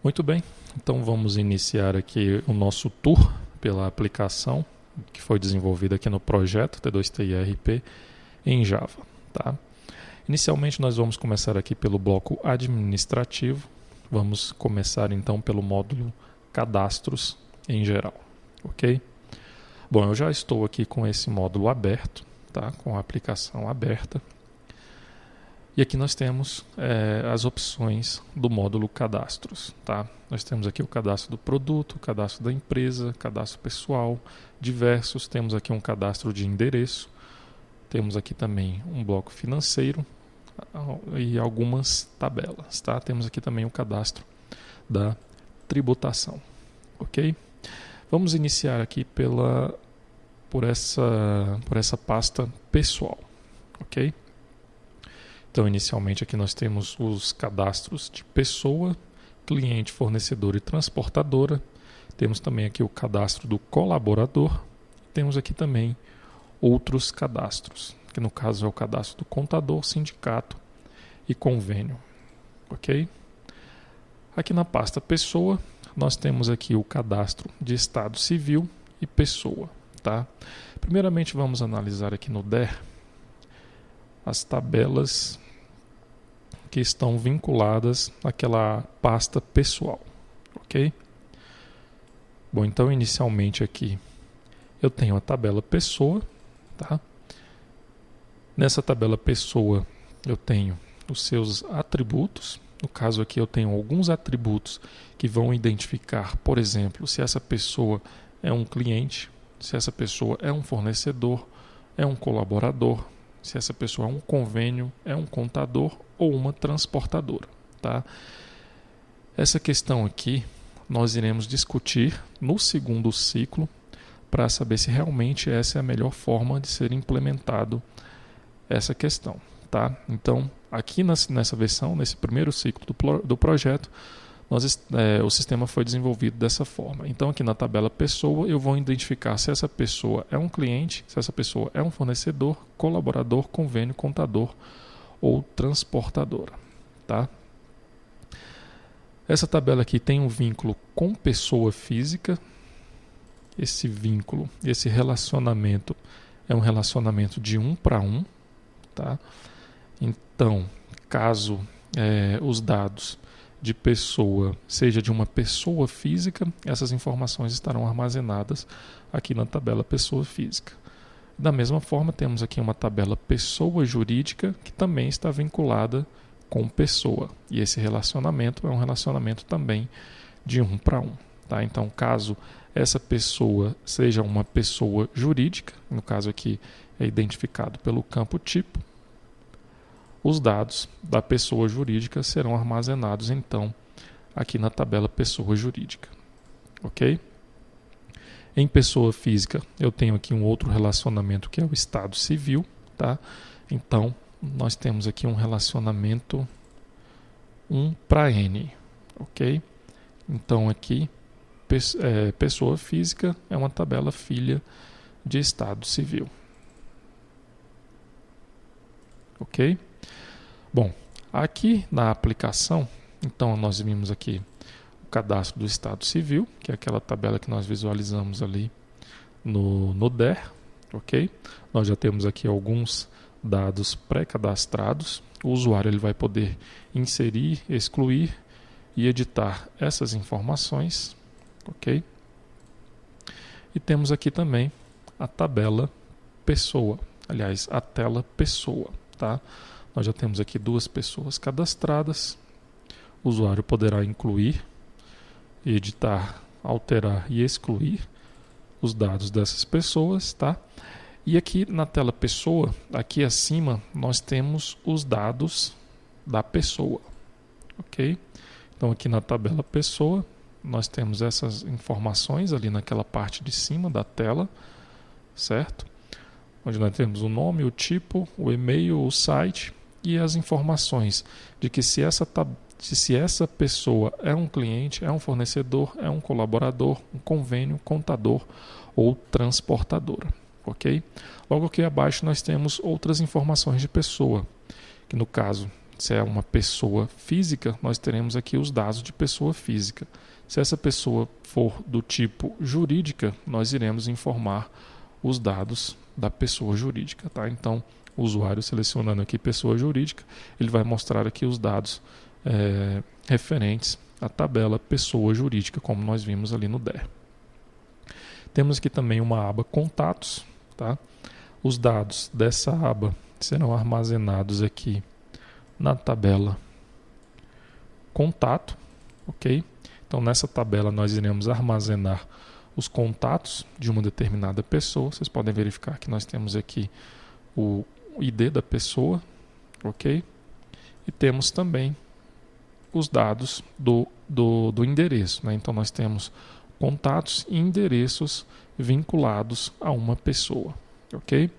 Muito bem, então vamos iniciar aqui o nosso tour pela aplicação que foi desenvolvida aqui no projeto T2TIRP em Java. Tá? Inicialmente nós vamos começar aqui pelo bloco administrativo, vamos começar então pelo módulo cadastros em geral, ok? Bom, eu já estou aqui com esse módulo aberto, tá? Com a aplicação aberta. E aqui nós temos as opções do módulo cadastros. Tá? Nós temos aqui o cadastro do produto, o cadastro da empresa, cadastro pessoal, diversos. Temos aqui um cadastro de endereço. Temos aqui também um bloco financeiro e algumas tabelas. Tá? Temos aqui também o cadastro da tributação. Ok? Vamos iniciar aqui por essa pasta pessoal. Ok? Então, inicialmente aqui nós temos os cadastros de pessoa, cliente, fornecedor e transportadora. Temos também aqui o cadastro do colaborador. Temos aqui também outros cadastros, que no caso é o cadastro do contador, sindicato e convênio. Ok? Aqui na pasta pessoa, nós temos aqui o cadastro de estado civil e pessoa. Tá? Primeiramente vamos analisar aqui no DER as tabelas que estão vinculadas àquela pasta pessoal, ok? Bom, então inicialmente aqui eu tenho a tabela pessoa, tá? Nessa tabela pessoa eu tenho os seus atributos, no caso aqui eu tenho alguns atributos que vão identificar, por exemplo, se essa pessoa é um cliente, se essa pessoa é um fornecedor, é um colaborador, se essa pessoa é um convênio, é um contador ou uma transportadora. Tá? Essa questão aqui nós iremos discutir no segundo ciclo para saber se realmente essa é a melhor forma de ser implementado essa questão. Tá? Então, aqui nessa versão, nesse primeiro ciclo do projeto, o sistema foi desenvolvido dessa forma. Então, aqui na tabela pessoa, eu vou identificar se essa pessoa é um cliente, se essa pessoa é um fornecedor, colaborador, convênio, contador ou transportadora. Tá? Essa tabela aqui tem um vínculo com pessoa física. Esse vínculo, esse relacionamento é um relacionamento de 1 para 1. Tá? Então, caso os dados de pessoa seja de uma pessoa física, essas informações estarão armazenadas aqui na tabela pessoa física. Da mesma forma, temos aqui uma tabela pessoa jurídica que também está vinculada com pessoa. E esse relacionamento é um relacionamento também de 1 para 1. Tá? Então, caso essa pessoa seja uma pessoa jurídica, no caso aqui é identificado pelo campo tipo, os dados da pessoa jurídica serão armazenados, então, aqui na tabela pessoa jurídica. Ok? Em pessoa física, eu tenho aqui um outro relacionamento que é o estado civil. Tá? Então, nós temos aqui um relacionamento 1 para N. Ok? Então, aqui, pessoa física é uma tabela filha de estado civil. Ok? Bom, aqui na aplicação, então nós vimos aqui o cadastro do estado civil, que é aquela tabela que nós visualizamos ali no DER, ok? Nós já temos aqui alguns dados pré-cadastrados. O usuário ele vai poder inserir, excluir e editar essas informações, ok? E temos aqui também a tabela pessoa, aliás, a tela pessoa, tá? Nós já temos aqui 2 pessoas cadastradas. O usuário poderá incluir, editar, alterar e excluir os dados dessas pessoas. Tá? E aqui na tela pessoa, aqui acima, nós temos os dados da pessoa. Ok? Então aqui na tabela pessoa, nós temos essas informações ali naquela parte de cima da tela, certo? Onde nós temos o nome, o tipo, o e-mail, o site e as informações de que se essa pessoa é um cliente, é um fornecedor, é um colaborador, um convênio, contador ou transportadora. Ok? Logo aqui abaixo nós temos outras informações de pessoa, que no caso Se é uma pessoa física, nós teremos aqui os dados de pessoa física. Se essa pessoa for do tipo jurídica, nós iremos informar os dados da pessoa jurídica, tá? Então, o usuário selecionando aqui pessoa jurídica, ele vai mostrar aqui os dados referentes à tabela pessoa jurídica, como nós vimos ali no DER. Temos aqui também uma aba contatos, tá? Os dados dessa aba serão armazenados aqui na tabela contato, ok? Então, nessa tabela nós iremos armazenar os contatos de uma determinada pessoa. Vocês podem verificar que nós temos aqui o ID da pessoa, ok? E temos também os dados do endereço, né? Então, nós temos contatos e endereços vinculados a uma pessoa, ok?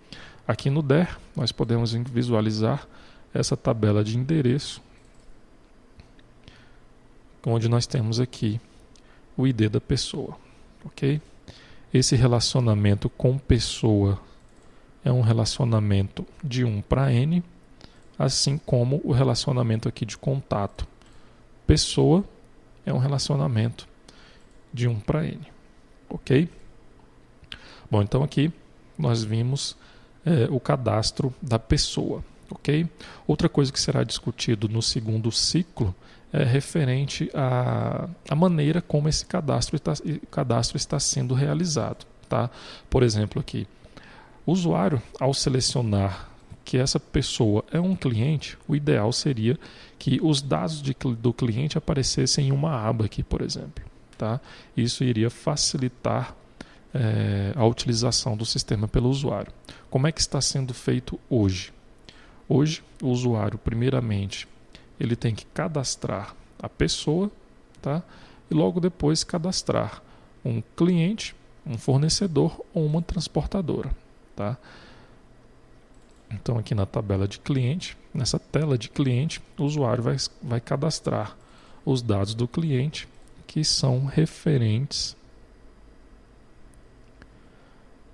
Aqui no DER, nós podemos visualizar essa tabela de endereço, onde nós temos aqui o ID da pessoa, ok? Esse relacionamento com pessoa é um relacionamento de 1 para N, assim como o relacionamento aqui de contato pessoa é um relacionamento de 1 para N, ok? Bom, então aqui nós vimos o cadastro da pessoa, ok? Outra coisa que será discutido no segundo ciclo é referente à maneira como esse cadastro está sendo realizado, tá? Por exemplo, aqui, o usuário, ao selecionar que essa pessoa é um cliente, o ideal seria que os dados do cliente aparecessem em uma aba aqui, por exemplo, tá? Isso iria facilitar a utilização do sistema pelo usuário. Como é que está sendo feito hoje? Hoje, o usuário, primeiramente, ele tem que cadastrar a pessoa, tá? E logo depois cadastrar um cliente, um fornecedor ou uma transportadora, tá? Então aqui na tabela de cliente, nessa tela de cliente, o usuário vai cadastrar os dados do cliente que são referentes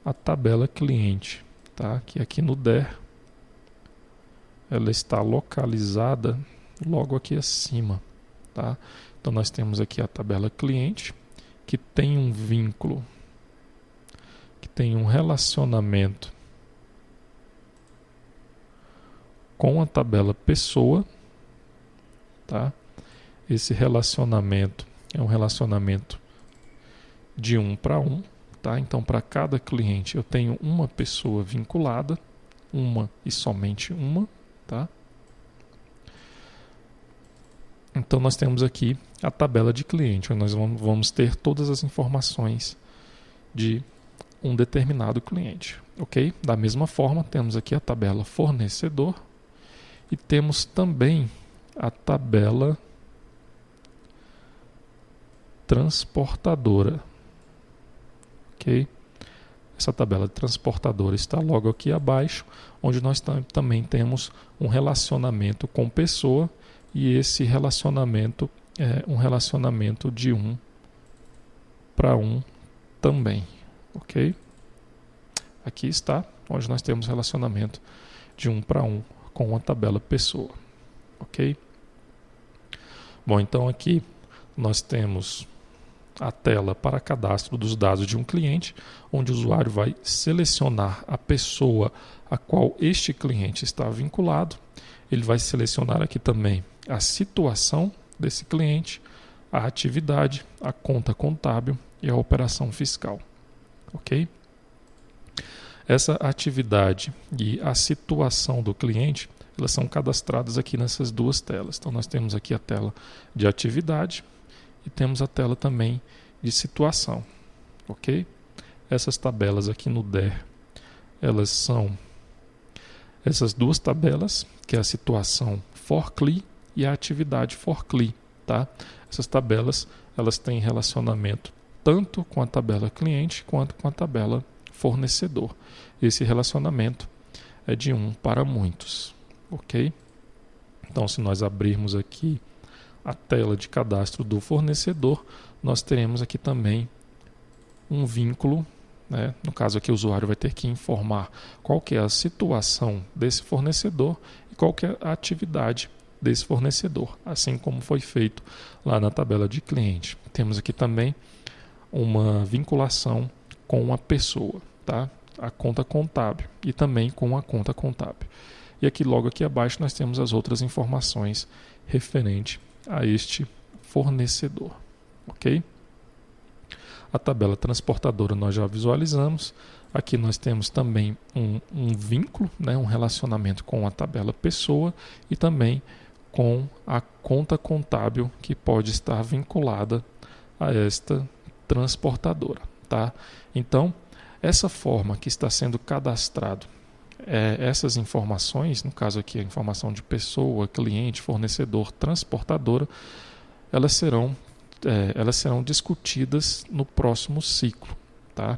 à tabela cliente, tá? Que aqui no DER ela está localizada logo aqui acima, tá? Então nós temos aqui a tabela cliente, que tem um vínculo, que tem um relacionamento com a tabela pessoa, tá? Esse relacionamento é um relacionamento de 1 para 1, tá? Então, para cada cliente eu tenho uma pessoa vinculada, uma e somente uma, tá? Então, nós temos aqui a tabela de cliente, onde nós vamos ter todas as informações de um determinado cliente, ok? Da mesma forma, temos aqui a tabela fornecedor e temos também a tabela transportadora, ok? Essa tabela de transportadora está logo aqui abaixo, onde nós também temos um relacionamento com pessoa, e esse relacionamento é um relacionamento de 1 para 1 também, ok? Aqui está, onde nós temos relacionamento de 1 para 1 com a tabela pessoa, ok? Bom, então aqui nós temos a tela para cadastro dos dados de um cliente, onde o usuário vai selecionar a pessoa a qual este cliente está vinculado. Ele vai selecionar aqui também a situação desse cliente, a atividade, a conta contábil e a operação fiscal, ok? Essa atividade e a situação do cliente, elas são cadastradas aqui nessas duas telas. Então nós temos aqui a tela de atividade e temos a tela também de situação, ok? Essas tabelas aqui no DER, elas são essas duas tabelas, que é a situação for CLI e a atividade for CLI, tá? Essas tabelas, elas têm relacionamento tanto com a tabela cliente quanto com a tabela fornecedor. Esse relacionamento é de 1 para muitos, ok? Então, se nós abrirmos aqui a tela de cadastro do fornecedor, nós teremos aqui também um vínculo, né? No caso aqui o usuário vai ter que informar qual que é a situação desse fornecedor e qual que é a atividade desse fornecedor, assim como foi feito lá na tabela de cliente. Temos aqui também uma vinculação com a pessoa, tá? A conta contábil e também com a conta contábil. E aqui logo aqui abaixo nós temos as outras informações referente a este fornecedor, ok? A tabela transportadora nós já visualizamos. Aqui nós temos também um vínculo, né, um relacionamento com a tabela pessoa e também com a conta contábil que pode estar vinculada a esta transportadora, tá? Então, essa forma que está sendo cadastrado, essas informações, no caso aqui a informação de pessoa, cliente, fornecedor, transportadora, elas serão discutidas no próximo ciclo, tá?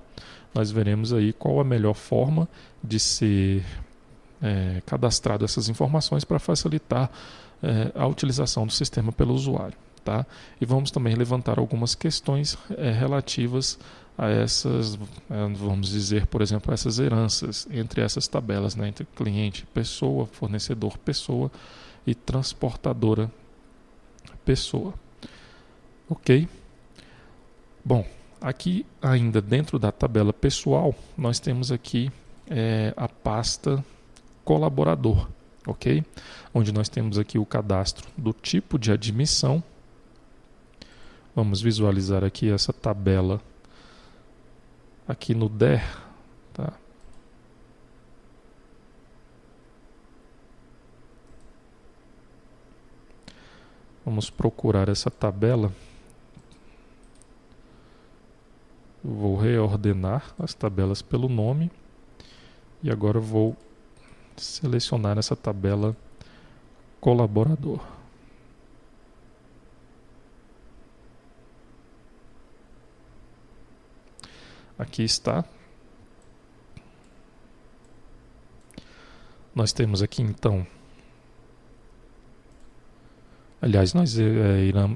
Nós veremos aí qual a melhor forma de ser cadastrado essas informações para facilitar a utilização do sistema pelo usuário, tá? E vamos também levantar algumas questões relativas a essas, vamos dizer, por exemplo, essas heranças entre essas tabelas, né, entre cliente, pessoa, fornecedor, pessoa e transportadora, pessoa. Ok? Bom, aqui ainda dentro da tabela pessoal, nós temos aqui a pasta colaborador, ok? Onde nós temos aqui o cadastro do tipo de admissão. Vamos visualizar aqui essa tabela aqui no DER, tá? Vamos procurar essa tabela. Vou reordenar as tabelas pelo nome e agora vou selecionar essa tabela colaborador. Aqui está. Nós temos aqui então, aliás, nós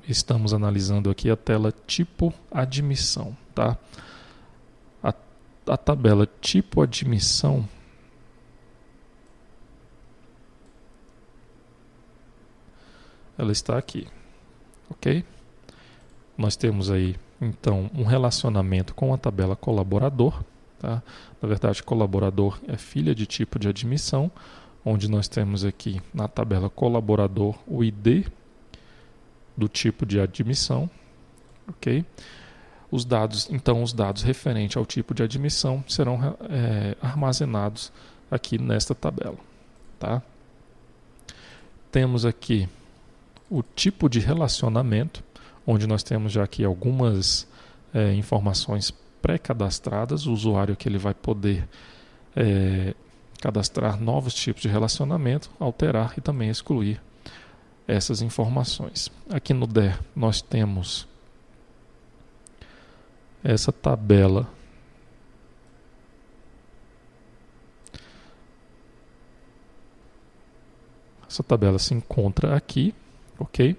estamos analisando aqui a tela tipo admissão, tá? A tabela tipo admissão ela está aqui, ok? Nós temos aí então um relacionamento com a tabela colaborador, tá? Na verdade, colaborador é filha de tipo de admissão, onde nós temos aqui na tabela colaborador o ID do tipo de admissão, ok? Os dados referentes ao tipo de admissão serão armazenados aqui nesta tabela, tá? Temos aqui o tipo de relacionamento, onde nós temos já aqui algumas informações pré-cadastradas. O usuário que ele vai poder cadastrar novos tipos de relacionamento, alterar e também excluir essas informações. Aqui no DER nós temos essa tabela se encontra aqui, ok?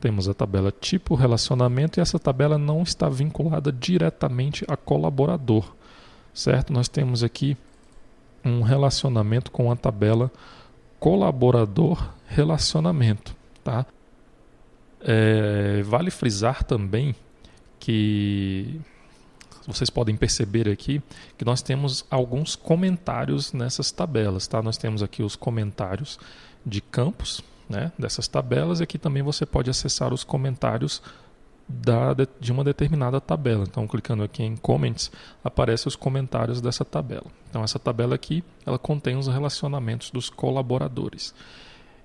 Temos a tabela tipo relacionamento e essa tabela não está vinculada diretamente a colaborador, certo? Nós temos aqui um relacionamento com a tabela colaborador relacionamento, tá? Vale frisar também que vocês podem perceber aqui que nós temos alguns comentários nessas tabelas, tá? Nós temos aqui os comentários de campos, né, dessas tabelas, e aqui também você pode acessar os comentários de uma determinada tabela. Então, clicando aqui em Comments, aparecem os comentários dessa tabela. Então, essa tabela aqui, ela contém os relacionamentos dos colaboradores.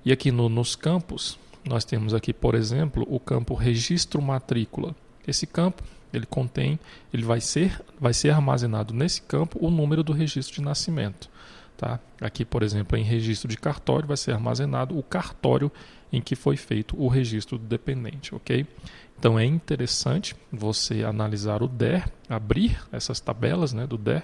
E aqui nos campos, nós temos aqui, por exemplo, o campo Registro Matrícula. Esse campo, ele vai ser armazenado nesse campo o número do registro de nascimento. Tá? Aqui, por exemplo, em registro de cartório, vai ser armazenado o cartório em que foi feito o registro do dependente, ok? Então é interessante você analisar o DER, abrir essas tabelas, né, do DER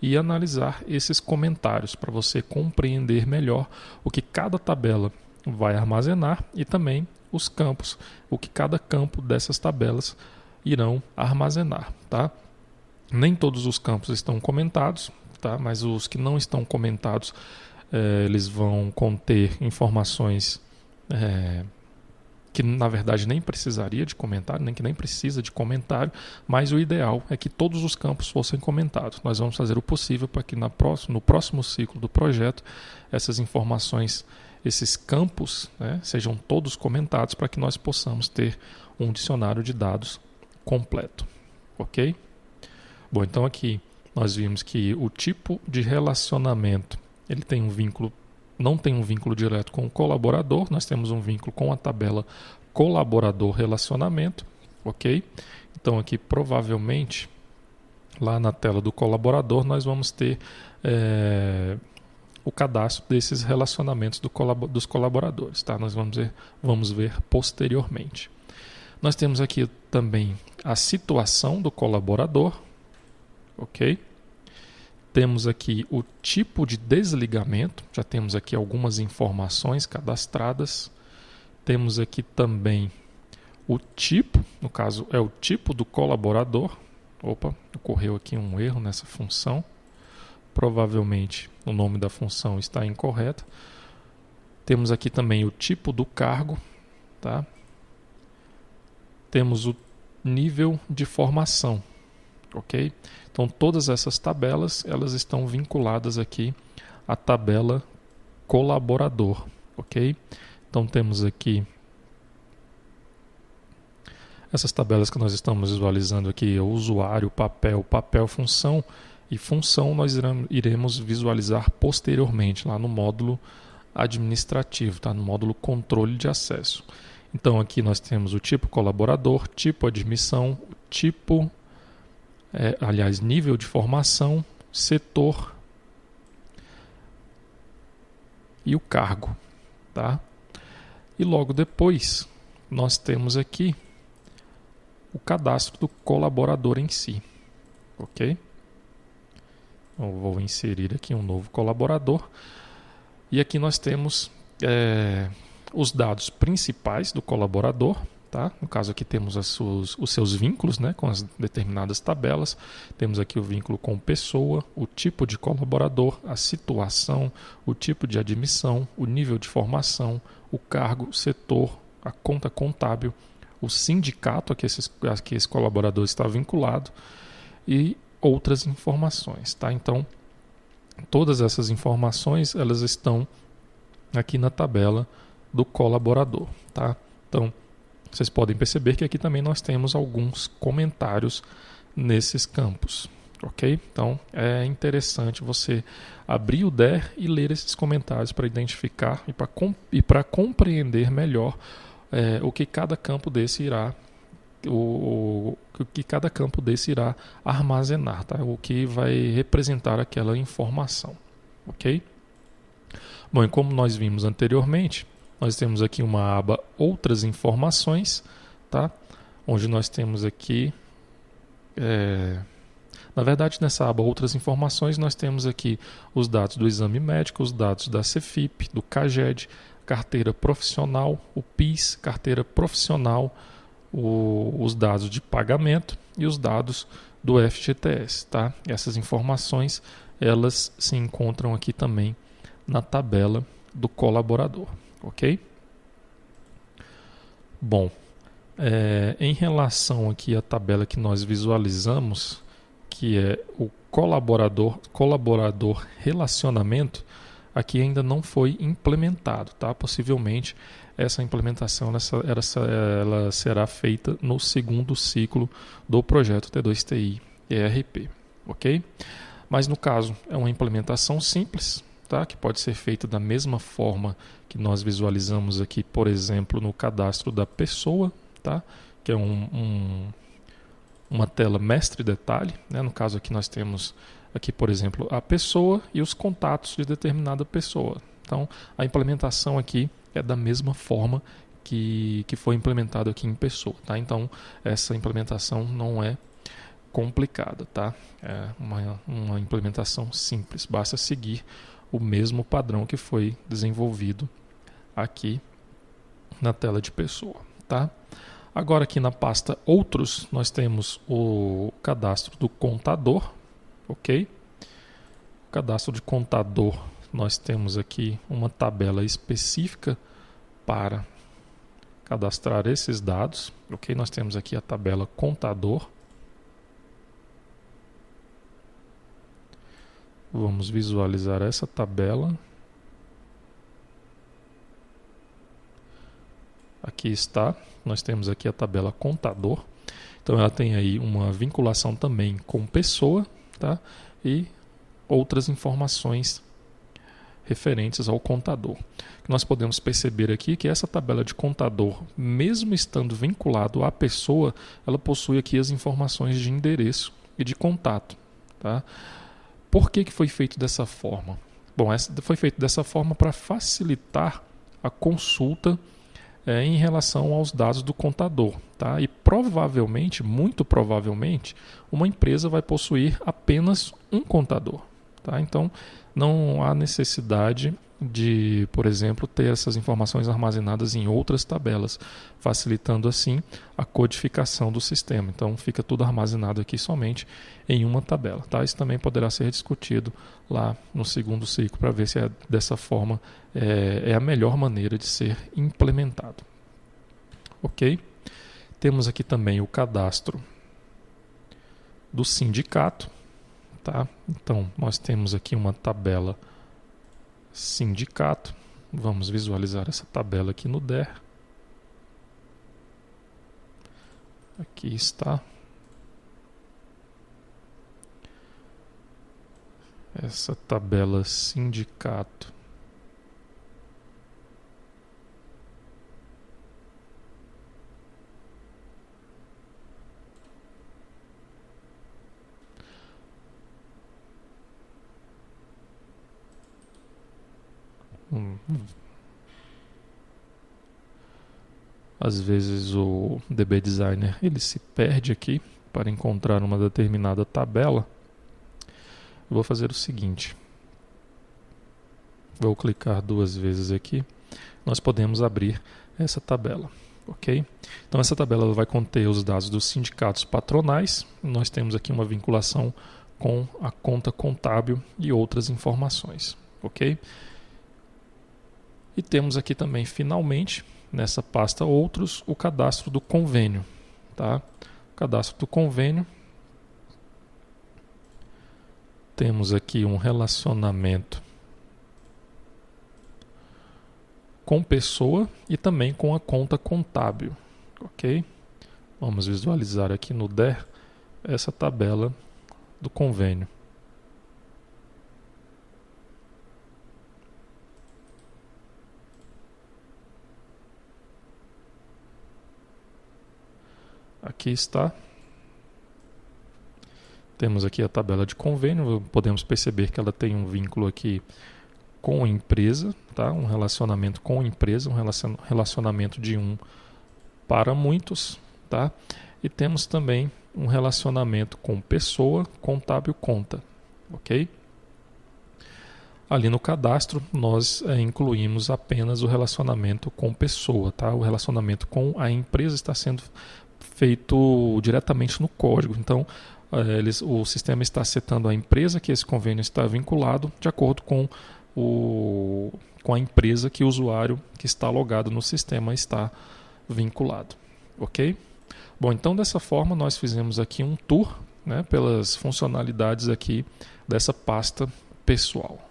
e analisar esses comentários para você compreender melhor o que cada tabela vai armazenar e também os campos, o que cada campo dessas tabelas irão armazenar, tá? Nem todos os campos estão comentados, tá? Mas os que não estão comentados, eles vão conter informações que na verdade nem precisaria de comentário, nem que nem precisa de comentário, mas o ideal é que todos os campos fossem comentados. Nós vamos fazer o possível para que no próximo ciclo do projeto essas informações, esses campos, né, sejam todos comentados para que nós possamos ter um dicionário de dados completo. Ok? Bom, então aqui nós vimos que o tipo de relacionamento ele tem um vínculo, não tem um vínculo direto com o colaborador, nós temos um vínculo com a tabela colaborador-relacionamento, ok? Então aqui provavelmente, lá na tela do colaborador, nós vamos ter o cadastro desses relacionamentos dos colaboradores, tá? Nós vamos ver posteriormente. Nós temos aqui também a situação do colaborador, ok? Temos aqui o tipo de desligamento, já temos aqui algumas informações cadastradas. Temos aqui também o tipo, no caso é o tipo do colaborador. Opa, ocorreu aqui um erro nessa função. Provavelmente o nome da função está incorreto. Temos aqui também o tipo do cargo, tá? Temos o nível de formação, ok? Então todas essas tabelas elas estão vinculadas aqui à tabela colaborador, ok? Então temos aqui essas tabelas que nós estamos visualizando aqui, o usuário, papel, função, e função nós iremos visualizar posteriormente lá no módulo administrativo, tá? No módulo controle de acesso. Então aqui nós temos o tipo colaborador, tipo admissão, tipo, nível de formação, setor e o cargo, tá? E logo depois nós temos aqui o cadastro do colaborador em si, ok? Eu vou inserir aqui um novo colaborador e aqui nós temos os dados principais do colaborador, tá? No caso aqui temos os seus vínculos, né, com as determinadas tabelas. Temos aqui o vínculo com pessoa, o tipo de colaborador, a situação, o tipo de admissão, o nível de formação, o cargo, o setor, a conta contábil, o sindicato a que esse colaborador está vinculado e outras informações, tá? Então, todas essas informações elas estão aqui na tabela do colaborador, tá? Então, vocês podem perceber que aqui também nós temos alguns comentários nesses campos, ok? Então, é interessante você abrir o DER e ler esses comentários para identificar e para compreender melhor o que cada campo desse irá armazenar, tá? O que vai representar aquela informação, ok? Bom, e como nós vimos anteriormente, nós temos aqui uma aba Outras Informações, tá? Onde nós temos aqui, na verdade, nessa aba Outras Informações, nós temos aqui os dados do exame médico, os dados da Cefip, do CAGED, carteira profissional, o PIS, carteira profissional, os dados de pagamento e os dados do FGTS, tá? Essas informações elas se encontram aqui também na tabela do colaborador, ok? Bom, em relação aqui à tabela que nós visualizamos, que é o colaborador relacionamento, aqui ainda não foi implementado, tá? Possivelmente essa implementação ela será feita no segundo ciclo do projeto T2TI ERP, ok? Mas no caso é uma implementação simples, tá? Que pode ser feita da mesma forma que nós visualizamos aqui, por exemplo, no cadastro da pessoa, tá? Que é uma tela mestre detalhe, né? No caso aqui nós temos aqui, por exemplo, a pessoa e os contatos de determinada pessoa. Então, a implementação aqui é da mesma forma que foi implementado aqui em pessoa, tá? Então, essa implementação não é complicada, tá? É uma implementação simples, basta seguir o mesmo padrão que foi desenvolvido aqui na tela de pessoa, tá? Agora aqui na pasta Outros, nós temos o cadastro do contador, ok? O cadastro de contador, nós temos aqui uma tabela específica para cadastrar esses dados, ok? Nós temos aqui a tabela contador. Vamos visualizar essa tabela. Aqui está, nós temos aqui a tabela contador. Então ela tem aí uma vinculação também com pessoa, tá? E outras informações referentes ao contador. Nós podemos perceber aqui que essa tabela de contador, mesmo estando vinculado à pessoa, ela possui aqui as informações de endereço e de contato, tá? Por que foi feito dessa forma? Bom, foi feito dessa forma para facilitar a consulta em relação aos dados do contador, tá? E provavelmente, muito provavelmente, uma empresa vai possuir apenas um contador, tá? Então, não há necessidade de, por exemplo, ter essas informações armazenadas em outras tabelas, facilitando assim a codificação do sistema. Então, fica tudo armazenado aqui somente em uma tabela, tá? Isso também poderá ser discutido lá no segundo ciclo para ver se dessa forma é a melhor maneira de ser implementado. Ok? Temos aqui também o cadastro do sindicato, tá? Então, nós temos aqui uma tabela sindicato. Vamos visualizar essa tabela aqui no DER. Aqui está. Essa tabela sindicato. Às vezes o DB Designer ele se perde aqui para encontrar uma determinada tabela. Eu vou fazer o seguinte. Vou clicar 2 vezes aqui. Nós podemos abrir essa tabela, ok? Então essa tabela vai conter os dados dos sindicatos patronais. Nós temos aqui uma vinculação com a conta contábil e outras informações, ok? E temos aqui também, finalmente, nessa pasta outros, o cadastro do convênio, tá? O cadastro do convênio. Temos aqui um relacionamento com pessoa e também com a conta contábil, ok? Vamos visualizar aqui no DER essa tabela do convênio. Aqui está. Temos aqui a tabela de convênio. Podemos perceber que ela tem um vínculo aqui com a empresa, tá? Um relacionamento com a empresa, um relacionamento de um para muitos, tá? E temos também um relacionamento com pessoa, contábil, conta, ok? Ali no cadastro nós incluímos apenas o relacionamento com pessoa, tá? O relacionamento com a empresa está sendo feito diretamente no código. Então, o sistema está setando a empresa que esse convênio está vinculado de acordo com a empresa que o usuário que está logado no sistema está vinculado. Ok? Bom, então dessa forma nós fizemos aqui um tour, né, pelas funcionalidades aqui dessa pasta pessoal.